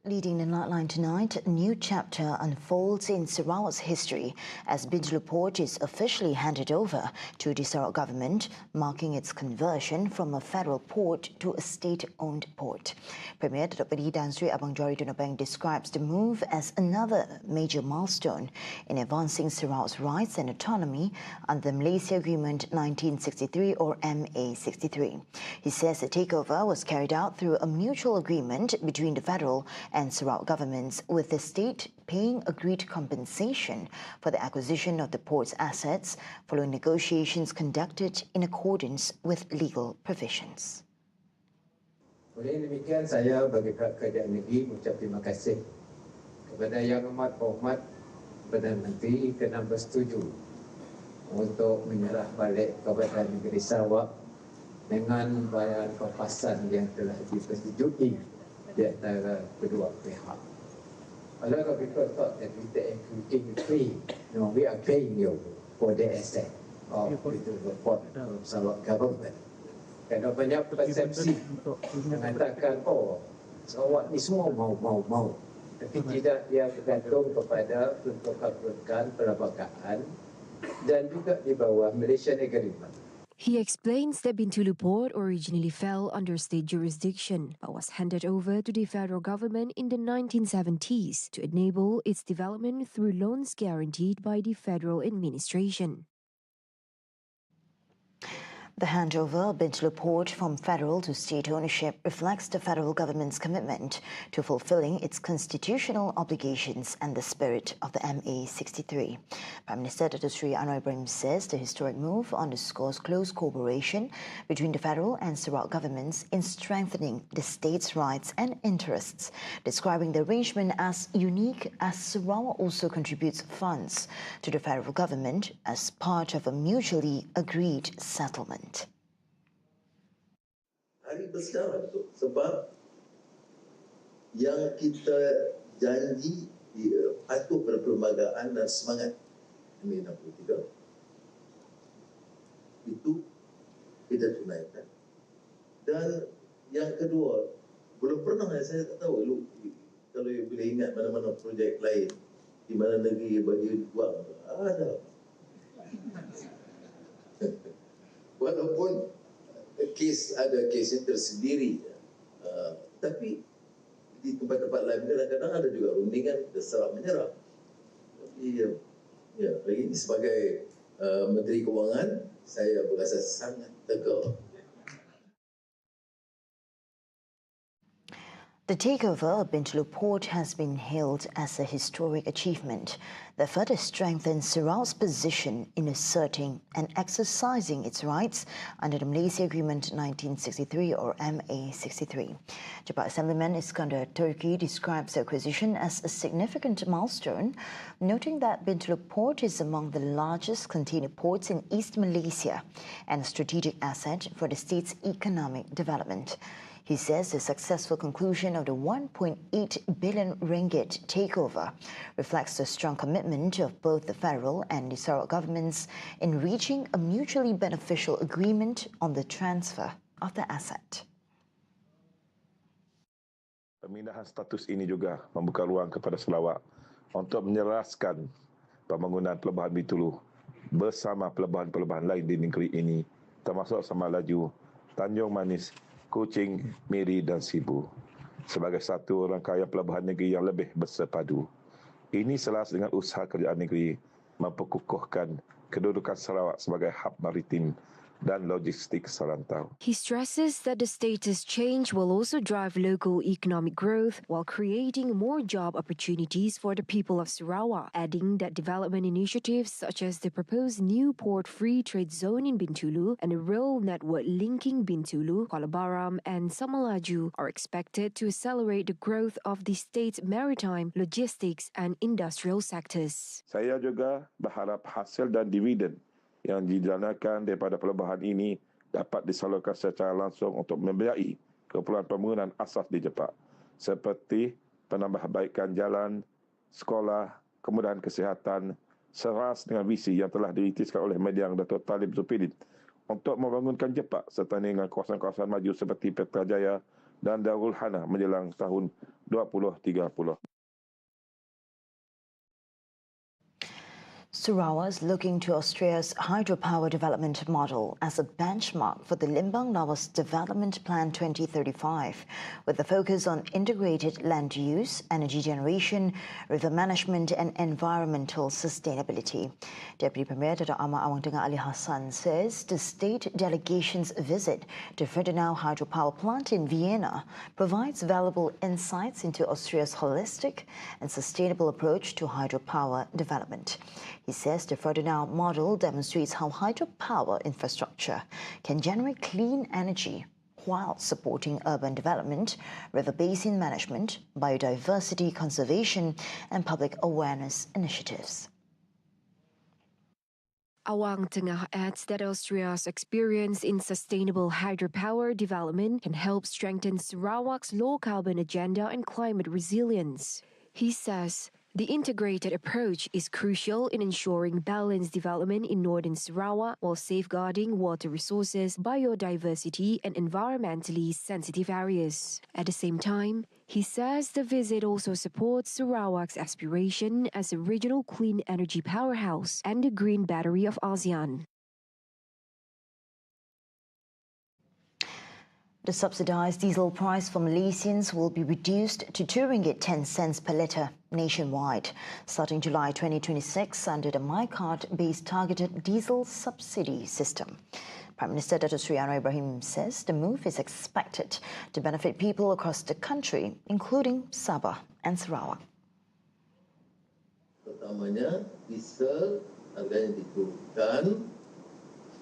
Leading the Nightline tonight, a new chapter unfolds in Sarawak's history as BINTULU Port is officially handed over to the Sarawak government, marking its conversion from a federal port to a state-owned port. Premier Datuk Peri Tan Sri Abang Johari Tunapeng describes the move as another major milestone in advancing Sarawak's rights and autonomy under the Malaysia Agreement 1963 or MA63. He says the takeover was carried out through a mutual agreement between the federal and Sarawak governments, with the state paying agreed compensation for the acquisition of the port's assets following negotiations conducted in accordance with legal provisions. Oleh demikian, saya bagi Kerajaan Negeri mengucap terima kasih kepada Yang Amat Berhormat Perdana Menteri kerana bersetuju untuk menyerah balik kepada negeri Sarawak dengan bayaran papasan yang telah dipersetujui di antara kedua pihak. A lot of people thought that we are including free. No, we are paying you for the asset of the port of Sarawak government. Kerana banyak persepsi mengatakan, oh, Sarawak ni semua mau. Tapi tidak, dia bergantung kepada peruntukan perlembagaan dan juga di bawah Malaysian Agreement. He explains that BINTULU Port originally fell under state jurisdiction but was handed over to the federal government in the 1970s to enable its development through loans guaranteed by the federal administration. The handover of BINTULU Port from federal to state ownership reflects the federal government's commitment to fulfilling its constitutional obligations and the spirit of the MA63. Prime Minister Datuk Sri Anwar says the historic move underscores close cooperation between the federal and Sarawak governments in strengthening the state's rights and interests, describing the arrangement as unique as Sarawak also contributes funds to the federal government as part of a mutually agreed settlement. Hari bersejarah tu sebab yang kita janji patuh pada perlembagaan dan semangat MA63 itu kita tunaikan. Dan yang kedua, belum pernah saya tak tahu kalau boleh ingat mana-mana projek lain di mana negeri bagi wang ada. Walaupun ada kes yang tersendiri, tapi di tempat-tempat lain kadang-kadang ada juga rundingan serap menyerap. Jadi, hari ini sebagai Menteri Kewangan, saya berasa sangat lega. The takeover of BINTULU Port has been hailed as a historic achievement that further strengthens Sarawak's position in asserting and exercising its rights under the Malaysia Agreement 1963 or MA63. Jabat Assemblyman Iskandar Turki describes the acquisition as a significant milestone, noting that BINTULU Port is among the largest container ports in East Malaysia and a strategic asset for the state's economic development. He says the successful conclusion of the 1.8 billion ringgit takeover reflects the strong commitment of both the federal and the Sarawak governments in reaching a mutually beneficial agreement on the transfer of the asset. Pemindahan status ini juga membuka ruang kepada Sarawak untuk menyeraskan pembangunan pelabuhan BINTULU bersama pelabuhan-pelabuhan lain di negeri ini, termasuk Semalaju, Tanjung Manis, Kuching, Miri dan Sibu sebagai satu rangkaian pelabuhan negeri yang lebih bersepadu. Ini selaras dengan usaha kerajaan negeri memperkukuhkan kedudukan Sarawak sebagai hub maritim dan logistik serantau. He stresses that the status change will also drive local economic growth while creating more job opportunities for the people of Sarawak, adding that development initiatives such as the proposed new port-free trade zone in BINTULU and a rail network linking BINTULU, Kuala Baram and Semalaju are expected to accelerate the growth of the state's maritime, logistics and industrial sectors. Saya juga berharap hasil dan dividen yang dijanakan daripada pelabuhan ini dapat disalurkan secara langsung untuk membiayai keperluan pembangunan asas di Jepang seperti penambahbaikan jalan, sekolah, kemudahan kesihatan, selaras dengan visi yang telah diritiskan oleh Mendiang Datuk Talib Zulkifli untuk membangunkan Jepang serta dengan kawasan-kawasan maju seperti Petrajaya dan Darul Hana menjelang tahun 2030. Sarawak is looking to Austria's hydropower development model as a benchmark for the Limbang Lawas Development Plan 2035, with a focus on integrated land use, energy generation, river management and environmental sustainability. Deputy Premier Dr. Amar Awang Tengah Ali Hassan says the state delegation's visit to Freudenau hydropower plant in Vienna provides valuable insights into Austria's holistic and sustainable approach to hydropower development. He says the Freudenau model demonstrates how hydropower infrastructure can generate clean energy while supporting urban development, river basin management, biodiversity conservation, and public awareness initiatives. Awang Tengah adds that Austria's experience in sustainable hydropower development can help strengthen Sarawak's low-carbon agenda and climate resilience. He says the integrated approach is crucial in ensuring balanced development in northern Sarawak while safeguarding water resources, biodiversity, and environmentally sensitive areas. At the same time, he says the visit also supports Sarawak's aspiration as a regional clean energy powerhouse and the green battery of ASEAN. The subsidised diesel price for Malaysians will be reduced to RM2.10 per litre nationwide, starting July 2026 under the MyCard-based targeted diesel subsidy system. Prime Minister Dato Sri Anwar Ibrahim says the move is expected to benefit people across the country, including Sabah and Sarawak. Pertamanya, diesel harganya diturunkan,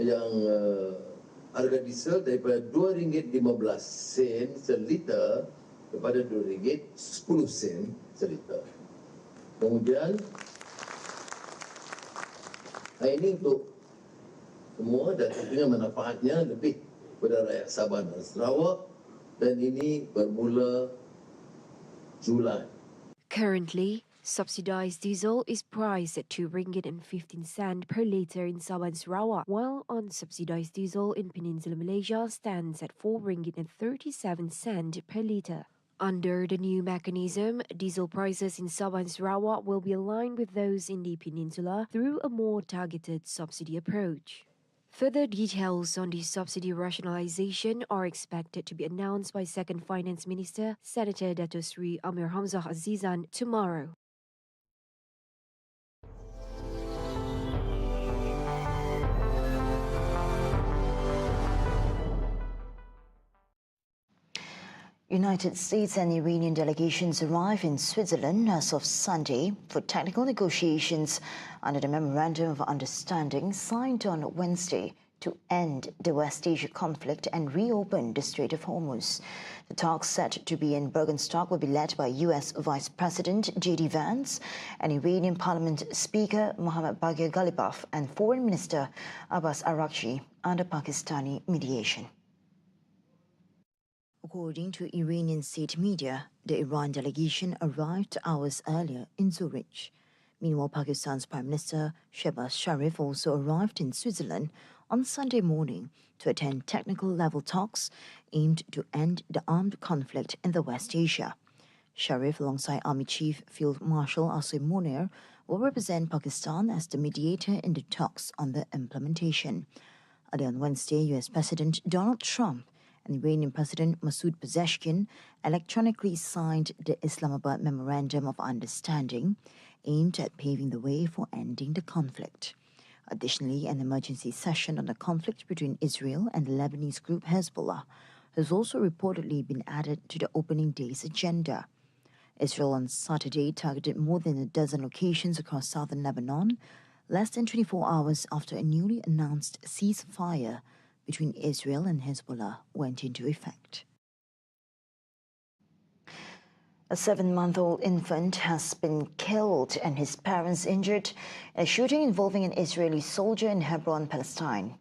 yang harga diesel daripada RM2.15 seliter kepada RM2.10 seliter. Kemudian, ini untuk semua dan tentunya manfaatnya lebih kepada rakyat Sabah dan Sarawak, dan ini bermula Julai. Currently, subsidized diesel is priced at RM2.15 per litre in Sabah and Sarawak, while unsubsidized diesel in Peninsular Malaysia stands at RM4.37 per litre. Under the new mechanism, diesel prices in Sabah and Sarawak will be aligned with those in the Peninsula through a more targeted subsidy approach. Further details on the subsidy rationalisation are expected to be announced by Second Finance Minister, Senator Dato Sri Amir Hamzah Azizan, tomorrow. United States and Iranian delegations arrive in Switzerland as of Sunday for technical negotiations under the Memorandum of Understanding signed on Wednesday to end the West Asia conflict and reopen the Strait of Hormuz. The talks set to be in Bergenstock will be led by US Vice President J.D. Vance and Iranian Parliament Speaker Mohammad Baghir Ghalibaf and Foreign Minister Abbas Araghchi under Pakistani mediation. According to Iranian state media, the Iran delegation arrived hours earlier in Zurich. Meanwhile, Pakistan's Prime Minister Shehbaz Sharif also arrived in Switzerland on Sunday morning to attend technical-level talks aimed to end the armed conflict in the West Asia. Sharif, alongside Army Chief Field Marshal Asim Munir, will represent Pakistan as the mediator in the talks on the implementation. Earlier on Wednesday, US President Donald Trump and Iranian President Masoud Pezeshkian electronically signed the Islamabad Memorandum of Understanding aimed at paving the way for ending the conflict. Additionally, an emergency session on the conflict between Israel and the Lebanese group Hezbollah has also reportedly been added to the opening day's agenda. Israel on Saturday targeted more than a dozen locations across southern Lebanon, less than 24 hours after a newly announced ceasefire between Israel and Hezbollah went into effect. A 7-month-old infant has been killed and his parents injured in a shooting involving an Israeli soldier in Hebron, Palestine.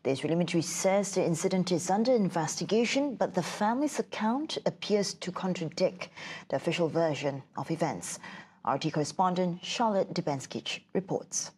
The Israeli military says the incident is under investigation, but the family's account appears to contradict the official version of events. RT correspondent Charlotte Debenskich reports.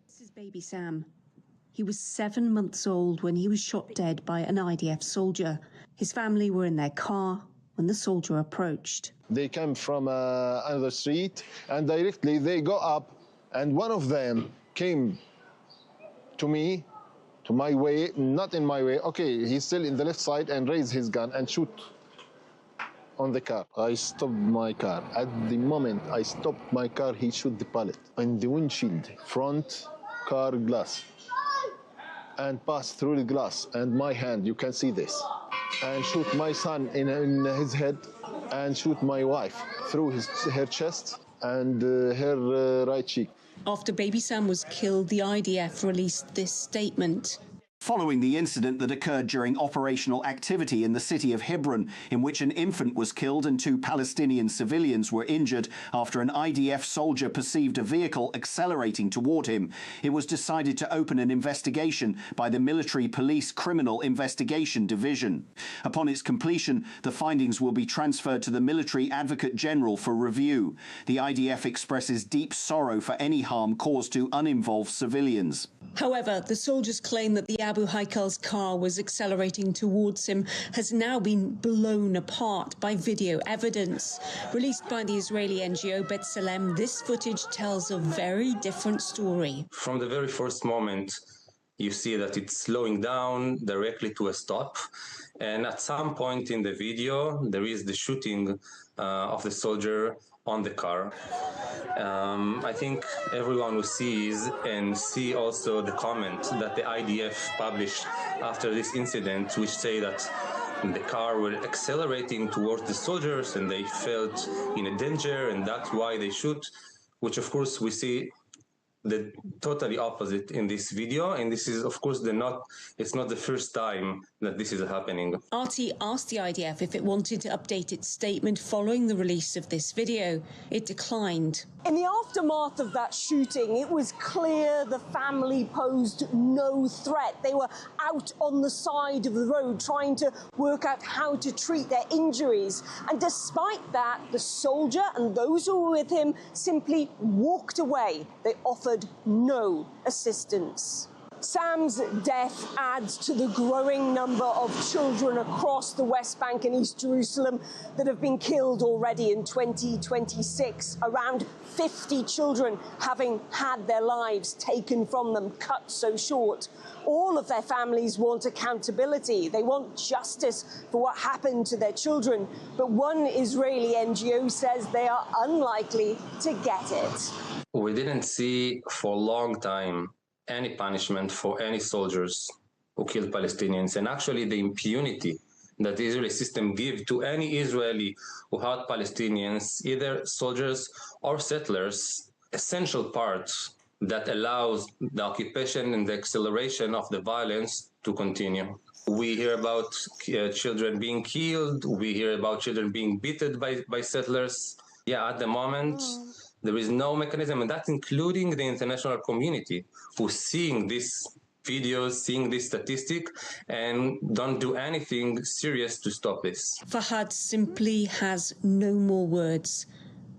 This is baby Sam. He was 7 months old when he was shot dead by an IDF soldier. His family were in their car when the soldier approached. They came from another street and directly they go up, and one of them came to me, to my way, not in my way. Okay, he's still in the left side and raised his gun and shoot on the car. I stopped my car. At the moment I stopped my car, he shot the bullet in the windshield, front car glass, and passed through the glass and my hand, you can see this, and shoot my son in his head, and shoot my wife through her chest and her right cheek. After baby Sam was killed, the IDF released this statement. Following the incident that occurred during operational activity in the city of Hebron, in which an infant was killed and 2 Palestinian civilians were injured after an IDF soldier perceived a vehicle accelerating toward him, it was decided to open an investigation by the Military Police Criminal Investigation Division. Upon its completion, the findings will be transferred to the Military Advocate General for review. The IDF expresses deep sorrow for any harm caused to uninvolved civilians. However, the soldiers claim that the Abu Haikal's car was accelerating towards him has now been blown apart by video evidence. Released by the Israeli NGO B'Tselem, this footage tells a very different story. From the very first moment, you see that it's slowing down directly to a stop. And at some point in the video, there is the shooting of the soldier on the car. I think everyone who sees and see also the comment that the IDF published after this incident, which say that the car were accelerating towards the soldiers and they felt in a danger and that's why they shoot, which of course we see the totally opposite in this video, and this is of course it's not the first time that this is happening. RT asked the IDF if it wanted to update its statement following the release of this video. It declined. In the aftermath of that shooting, it was clear the family posed no threat. They were out on the side of the road trying to work out how to treat their injuries. And despite that, the soldier and those who were with him simply walked away. They offered no assistance. Sam's death adds to the growing number of children across the West Bank and East Jerusalem that have been killed already in 2026. Around 50 children having had their lives taken from them, cut so short. All of their families want accountability. They want justice for what happened to their children. But one Israeli NGO says they are unlikely to get it. We didn't see for a long time any punishment for any soldiers who killed Palestinians, and actually the impunity that the Israeli system gives to any Israeli who hurt Palestinians, either soldiers or settlers, essential part that allows the occupation and the acceleration of the violence to continue. We hear about children being killed, we hear about children being beaten by settlers. Yeah, at the moment, there is no mechanism, and that's including the international community, who's seeing these videos, seeing this statistic, and don't do anything serious to stop this. Fahad simply has no more words.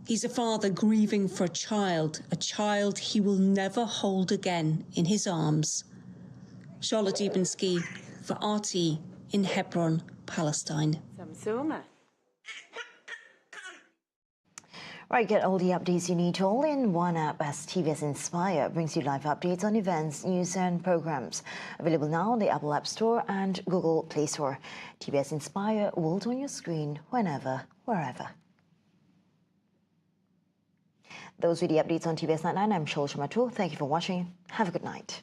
He's a father grieving for a child he will never hold again in his arms. Charlotte Dubinsky for RT in Hebron, Palestine. Right, get all the updates you need all in one app as TVS Inspire brings you live updates on events, news and programs. Available now on the Apple App Store and Google Play Store. TVS Inspire, world on your screen, whenever, wherever. Those were the updates on TVS Nightline. I'm Shol Shamatul. Thank you for watching. Have a good night.